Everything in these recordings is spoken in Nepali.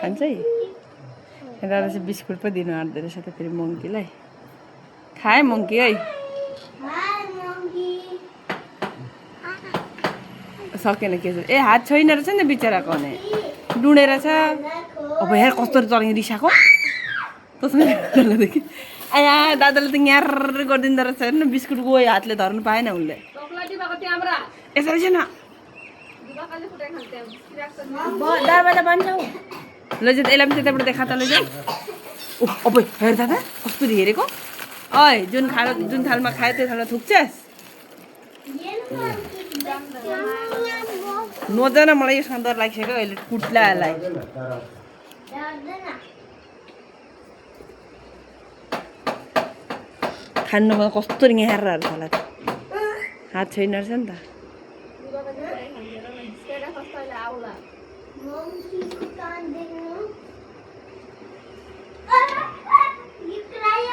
खान्छ है र चाहिँ बिस्कुट पो दिनु आँट्दो रहेछ त फेरि मङ्कीलाई खाए मङ्की है सकेन के ए हात छैन रहेछ नि बिचराको भने डुडेर छ अब हेर कस्तो चलाइ रिसाको तँदेखि आया दादाले त यार गरिदिँदो रहेछ हेर्नु बिस्कुट गयो हातले धर्नु पाएन उसले यसरी छैन दरवाजा बन्छ लैजाऊ यसलाई पनि त्यताबाट देखा त लैजाऊ अब हेर दादा कस्तो हेरेको ओइ जुन थालमा खायो त्यो थालमा थुक्छस् नजान मलाई यसमा डर लागिसक्यो अहिले कुट्लालाई खानुमा कस्तो हेरेर होला त हात छैन रहेछ नि त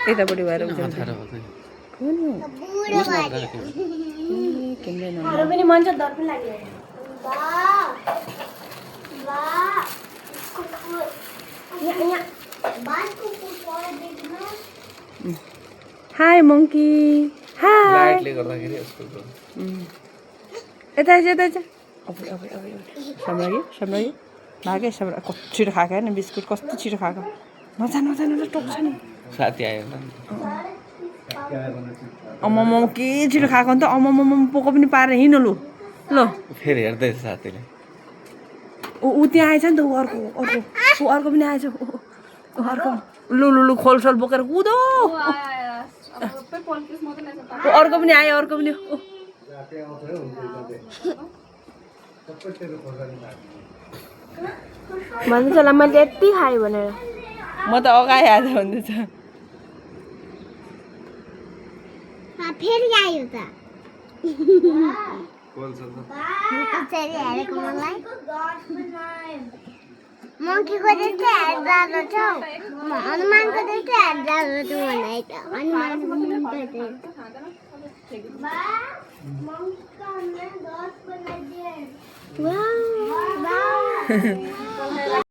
यतापट्टि भएर पनि मन छ डर पनि लाग्यो हाई मङ्की हाई यता यता सम्राग्यो भागे कस्तो छिटो खाएको होइन बिस्कुट कस्तो छिटो खाएको नजा टोक्छ नि साथी आयो अम्म के छिटो खाएको नि त अम्म पोको पनि पारेर हिँड्नु लु ल फेरि हेर्दैछ साथीले ऊ त्यहाँ आएछ नि त ऊ अर्को पनि आएछ अर्को लु खोलसोल बोकेर कुदो अर्को पनि आयो अर्को पनि भन्दैछ होला मैले यति खाएँ भनेर म त अगाइ आज भन्दैछ फेरि आयो त मङ्कीको जस्तै हात जाँदो छ हनुमानको जस्तै हात जाँदो छ मलाई त हनुमान